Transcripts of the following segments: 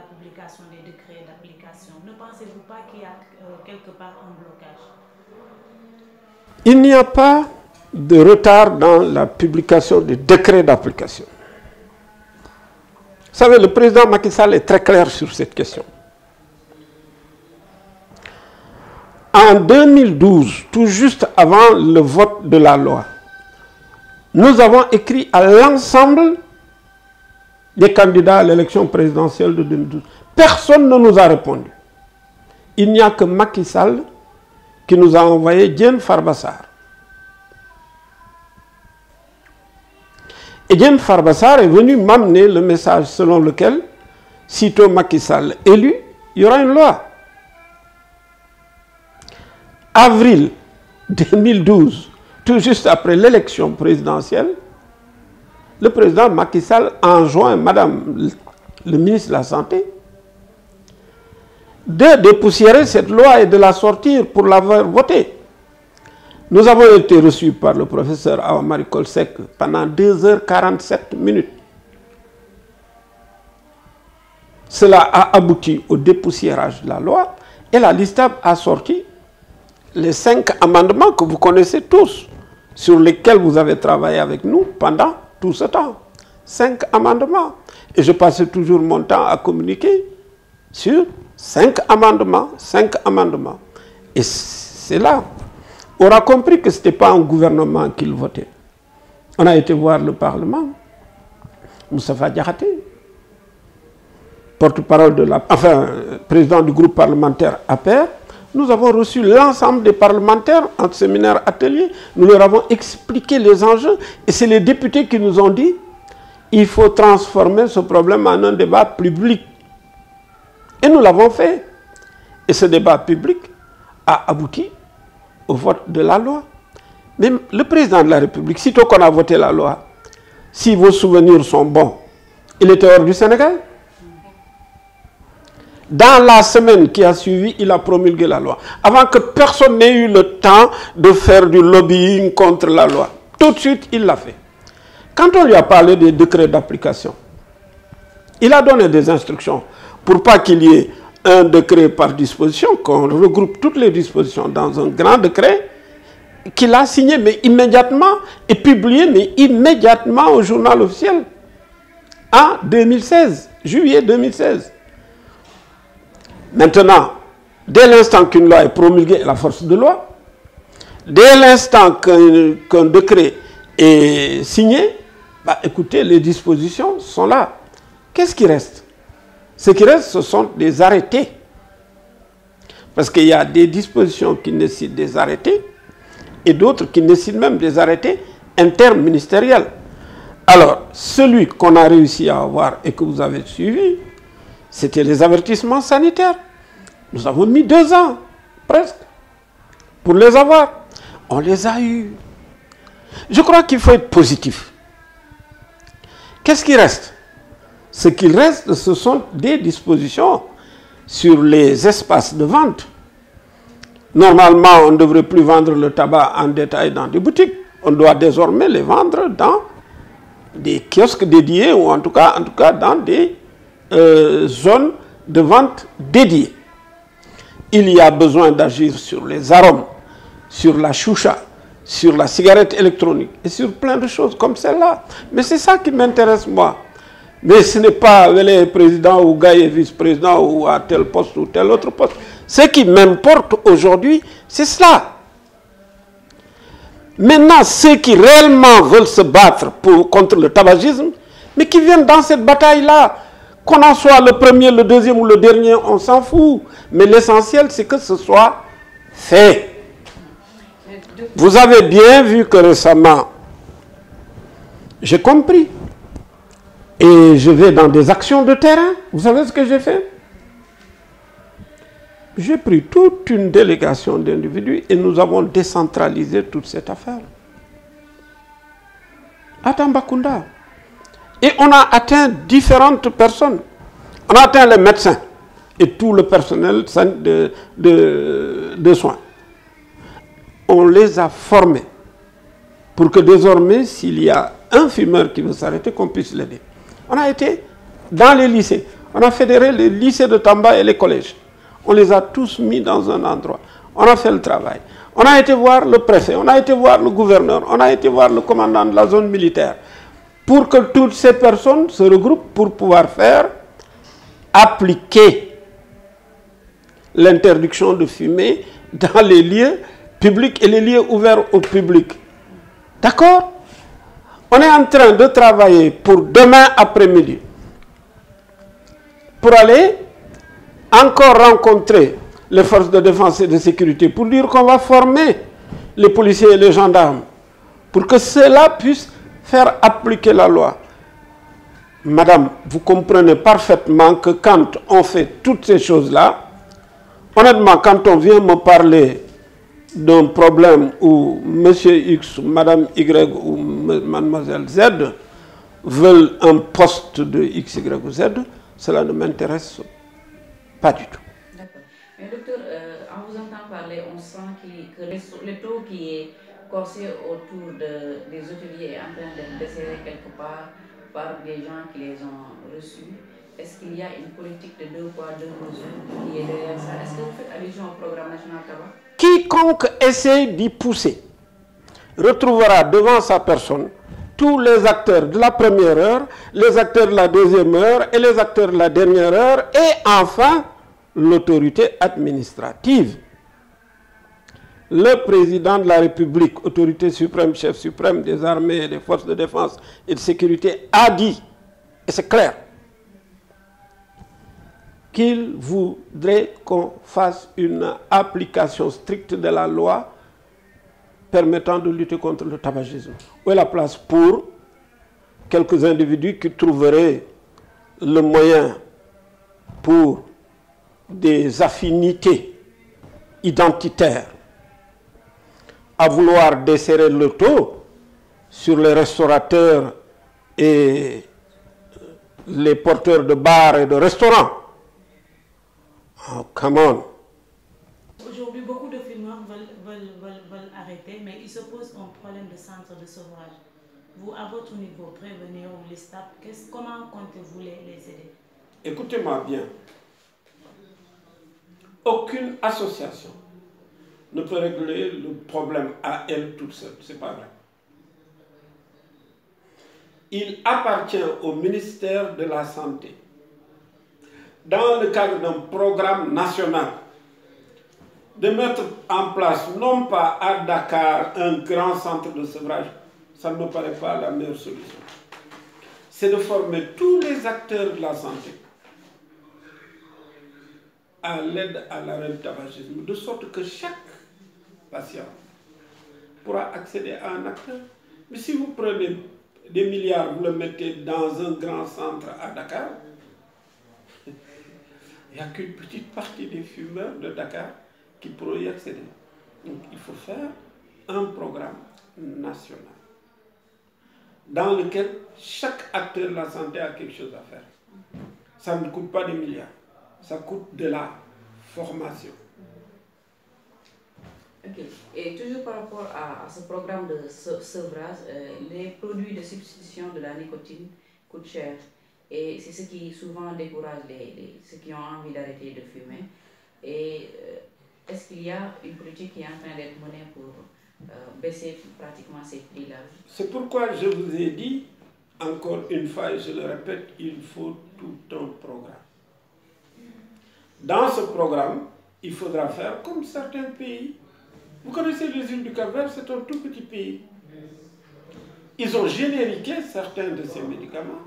publication des décrets d'application. Ne pensez-vous pas qu'il y a quelque part un blocage? Il n'y a pas de retard dans la publication des décrets d'application. Vous savez, le président Macky Sall est très clair sur cette question. En 2012, tout juste avant le vote de la loi, nous avons écrit à l'ensemble des candidats à l'élection présidentielle de 2012. Personne ne nous a répondu. Il n'y a que Macky Sall qui nous a envoyé Diène Farba Sarr. Et Diène Farba Sarr est venu m'amener le message selon lequel, sitôt Macky Sall élu, il y aura une loi. Avril 2012, tout juste après l'élection présidentielle, le président Macky Sall enjoint Madame le ministre de la Santé de dépoussiérer cette loi et de la sortir pour l'avoir votée. Nous avons été reçus par le professeur Awa-Marie Coll Seck pendant 2h47. Cela a abouti au dépoussiérage de la loi et la LISTAB a sorti les 5 amendements que vous connaissez tous, sur lesquels vous avez travaillé avec nous pendant tout ce temps. 5 amendements. Et je passais toujours mon temps à communiquer sur 5 amendements, 5 amendements. Et c'est là. On a compris que ce n'était pas un gouvernement qu'il votait. On a été voir le Parlement. Moustapha Diakhaté, porte-parole de la... Enfin, président du groupe parlementaire APR. Nous avons reçu l'ensemble des parlementaires en séminaire atelier. Nous leur avons expliqué les enjeux. Et c'est les députés qui nous ont dit il faut transformer ce problème en un débat public. Et nous l'avons fait. Et ce débat public a abouti au vote de la loi. Mais le président de la République, sitôt qu'on a voté la loi, si vos souvenirs sont bons, il était hors du Sénégal. Dans la semaine qui a suivi, il a promulgué la loi. Avant que personne n'ait eu le temps de faire du lobbying contre la loi. Tout de suite, il l'a fait. Quand on lui a parlé des décrets d'application, il a donné des instructions pour pas qu'il y ait un décret par disposition, qu'on regroupe toutes les dispositions dans un grand décret, qu'il a signé, mais immédiatement, et publié, mais immédiatement au journal officiel, en 2016, juillet 2016. Maintenant, dès l'instant qu'une loi est promulguée, la force de loi, dès l'instant qu'un décret est signé, bah, écoutez, les dispositions sont là. Qu'est-ce qui reste? Ce qui reste, ce sont des arrêtés. Parce qu'il y a des dispositions qui nécessitent des arrêtés et d'autres qui nécessitent même des arrêtés interministériels. Alors, celui qu'on a réussi à avoir et que vous avez suivi, c'était les avertissements sanitaires. Nous avons mis 2 ans, presque, pour les avoir. On les a eus. Je crois qu'il faut être positif. Qu'est-ce qui reste? Ce qu'il reste, ce sont des dispositions sur les espaces de vente. Normalement, on ne devrait plus vendre le tabac en détail dans des boutiques. On doit désormais les vendre dans des kiosques dédiés ou en tout cas dans des zones de vente dédiées. Il y a besoin d'agir sur les arômes, sur la choucha, sur la cigarette électronique et sur plein de choses comme celle-là. Mais c'est ça qui m'intéresse moi. Mais ce n'est pas les présidents ou Gaye vice-président ou à tel poste ou tel autre poste. Ce qui m'importe aujourd'hui, c'est cela. Maintenant, ceux qui réellement veulent se battre contre le tabagisme, mais qui viennent dans cette bataille-là, qu'on en soit le premier, le deuxième ou le dernier, on s'en fout. Mais l'essentiel, c'est que ce soit fait. Vous avez bien vu que récemment, j'ai compris. Et je vais dans des actions de terrain. Vous savez ce que j'ai fait? J'ai pris toute une délégation d'individus et nous avons décentralisé toute cette affaire. À Tambacounda. Et on a atteint différentes personnes. On a atteint les médecins et tout le personnel de soins. On les a formés pour que désormais, s'il y a un fumeur qui veut s'arrêter, qu'on puisse l'aider. On a été dans les lycées. On a fédéré les lycées de Tamba et les collèges. On les a tous mis dans un endroit. On a fait le travail. On a été voir le préfet, on a été voir le gouverneur, on a été voir le commandant de la zone militaire pour que toutes ces personnes se regroupent pour pouvoir faire appliquer l'interdiction de fumer dans les lieux publics et les lieux ouverts au public. D'accord? On est en train de travailler pour demain après-midi, pour aller encore rencontrer les forces de défense et de sécurité, pour dire qu'on va former les policiers et les gendarmes, pour que ceux-là puissent faire appliquer la loi. Madame, vous comprenez parfaitement que quand on fait toutes ces choses-là, honnêtement, quand on vient me parler d'un problème où Monsieur X, Madame Y ou Mademoiselle Z veulent un poste de X, Y ou Z, cela ne m'intéresse pas du tout. D'accord. Mais docteur, en vous entendant parler, on sent que le taux qui est corsé autour des hôteliers est en train de desserrer quelque part par des gens qui les ont reçus. Est-ce qu'il y a une politique de 2 poids 2 mesures qui est derrière ça? Est-ce que vous faites allusion au programme national tabac? Quiconque essaie d'y pousser retrouvera devant sa personne tous les acteurs de la première heure, les acteurs de la deuxième heure et les acteurs de la dernière heure et enfin l'autorité administrative. Le président de la République, autorité suprême, chef suprême des armées et des forces de défense et de sécurité, a dit, et c'est clair, qu'il voudrait qu'on fasse une application stricte de la loi permettant de lutter contre le tabagisme. Où est la place pour quelques individus qui trouveraient le moyen pour des affinités identitaires à vouloir desserrer le taux sur les restaurateurs et les porteurs de bars et de restaurants? Oh, come on. Aujourd'hui, beaucoup de fumeurs veulent arrêter, mais il se pose un problème de centre de sevrage. Vous, à votre niveau, prévenir ou les STAP, comment comptez-vous les aider? Écoutez-moi bien. Aucune association ne peut régler le problème à elle toute seule. Ce n'est pas vrai. Il appartient au ministère de la Santé, dans le cadre d'un programme national, de mettre en place, non pas à Dakar, un grand centre de sevrage. Ça ne me paraît pas la meilleure solution. C'est de former tous les acteurs de la santé à l'aide à l'arrêt du tabagisme, de sorte que chaque patient pourra accéder à un acteur. Mais si vous prenez des milliards, vous le mettez dans un grand centre à Dakar, il n'y a qu'une petite partie des fumeurs de Dakar qui pourront y accéder. Donc il faut faire un programme national dans lequel chaque acteur de la santé a quelque chose à faire. Ça ne coûte pas des milliards, ça coûte de la formation. Ok. Et toujours par rapport à ce programme de sevrage, les produits de substitution de la nicotine coûtent cher. Et c'est ce qui souvent décourage ceux qui ont envie d'arrêter de fumer. Et est-ce qu'il y a une politique qui est en train d'être menée pour baisser pratiquement ces prix-là? C'est pourquoi je vous ai dit, encore une fois et je le répète, il faut tout un programme. Dans ce programme, il faudra faire comme certains pays. Vous connaissez les îles du Cap-Vert, c'est un tout petit pays. Ils ont génériqué certains de ces médicaments,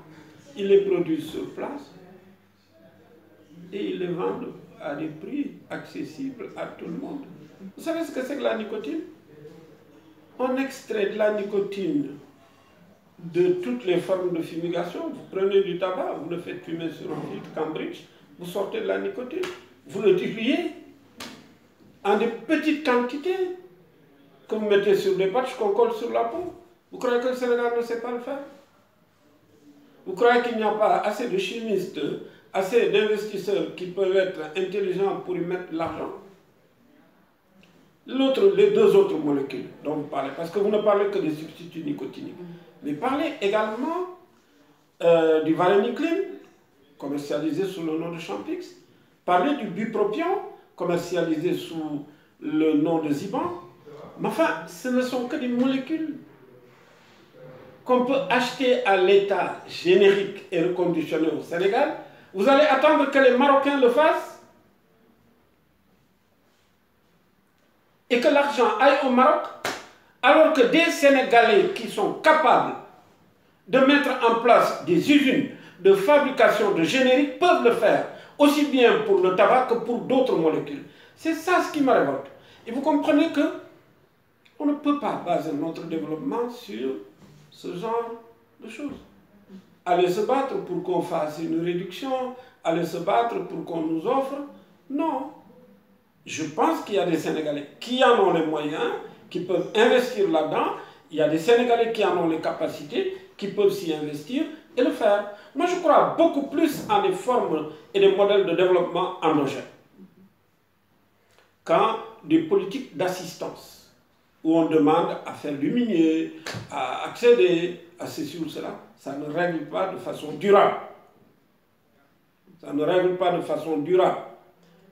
ils les produisent sur place et ils les vendent à des prix accessibles à tout le monde. Vous savez ce que c'est que la nicotine? On extrait de la nicotine de toutes les formes de fumigation. Vous prenez du tabac, vous le faites fumer sur un filtre Cambridge, vous sortez de la nicotine, vous le diluez en des petites quantités que vous mettez sur des patchs qu'on colle sur la peau. Vous croyez que le Sénégal ne sait pas le faire? Vous croyez qu'il n'y a pas assez de chimistes, assez d'investisseurs qui peuvent être intelligents pour y mettre l'argent? Les deux autres molécules dont vous parlez, parce que vous ne parlez que des substituts nicotiniques, mais parlez également du varenicline, commercialisé sous le nom de Champix. Parler du bupropion, commercialisé sous le nom de Ziban. Mais enfin, ce ne sont que des molécules qu'on peut acheter à l'état générique et reconditionné au Sénégal. Vous allez attendre que les Marocains le fassent et que l'argent aille au Maroc, alors que des Sénégalais qui sont capables de mettre en place des usines de fabrication de génériques peuvent le faire, aussi bien pour le tabac que pour d'autres molécules. C'est ça ce qui me révolte. Et vous comprenez que on ne peut pas baser notre développement sur ce genre de choses. Aller se battre pour qu'on fasse une réduction, aller se battre pour qu'on nous offre, non. Je pense qu'il y a des Sénégalais qui en ont les moyens, qui peuvent investir là-dedans. Il y a des Sénégalais qui en ont les capacités, qui peuvent s'y investir et le faire. Moi, je crois beaucoup plus en des formes et des modèles de développement endogènes qu'en des politiques d'assistance, où on demande à faire du minier, à accéder à ceci ou cela. Ça ne règle pas de façon durable. Ça ne règle pas de façon durable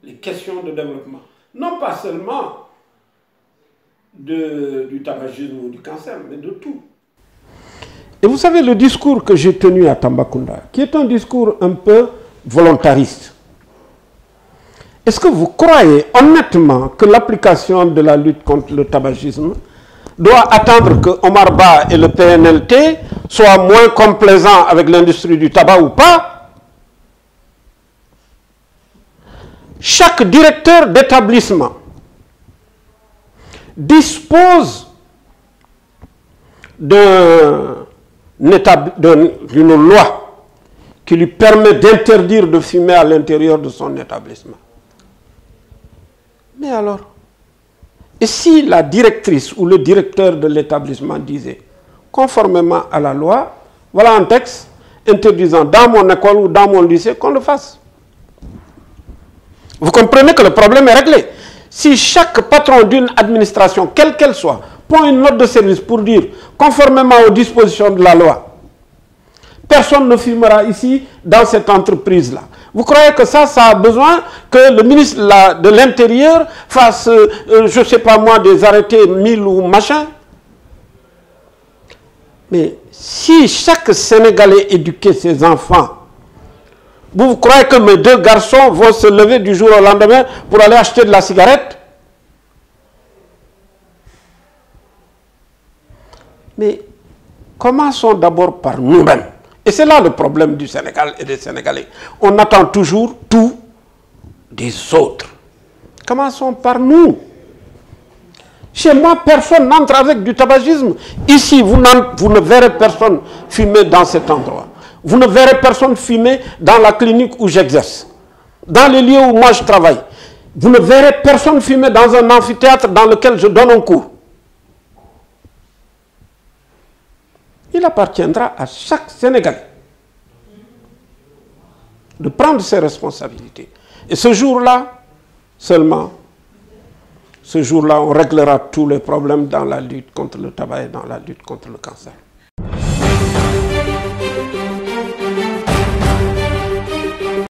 les questions de développement. Non pas seulement du tabagisme ou du cancer, mais de tout. Et vous savez, le discours que j'ai tenu à Tambacounda, qui est un discours un peu volontariste, est-ce que vous croyez honnêtement que l'application de la lutte contre le tabagisme doit attendre que Omar Ba et le PNLT soient moins complaisants avec l'industrie du tabac ou pas? Chaque directeur d'établissement dispose d'une loi qui lui permet d'interdire de fumer à l'intérieur de son établissement. Mais alors, et si la directrice ou le directeur de l'établissement disait, conformément à la loi, voilà un texte interdisant dans mon école ou dans mon lycée qu'on le fasse. Vous comprenez que le problème est réglé. Si chaque patron d'une administration, quelle qu'elle soit, prend une note de service pour dire, conformément aux dispositions de la loi, personne ne fumera ici dans cette entreprise-là. Vous croyez que ça a besoin que le ministre de l'Intérieur fasse, je ne sais pas moi, des arrêtés 1000 ou machin? Mais si chaque Sénégalais éduquait ses enfants, vous croyez que mes deux garçons vont se lever du jour au lendemain pour aller acheter de la cigarette? Mais commençons d'abord par nous-mêmes. Et c'est là le problème du Sénégal et des Sénégalais. On attend toujours tout des autres. Commençons par nous. Chez moi, personne n'entre avec du tabagisme. Ici, vous ne verrez personne fumer dans cet endroit. Vous ne verrez personne fumer dans la clinique où j'exerce. Dans les lieux où moi je travaille. Vous ne verrez personne fumer dans un amphithéâtre dans lequel je donne un cours. Il appartiendra à chaque Sénégalais de prendre ses responsabilités. Et ce jour-là, seulement, ce jour-là, on réglera tous les problèmes dans la lutte contre le tabac et dans la lutte contre le cancer.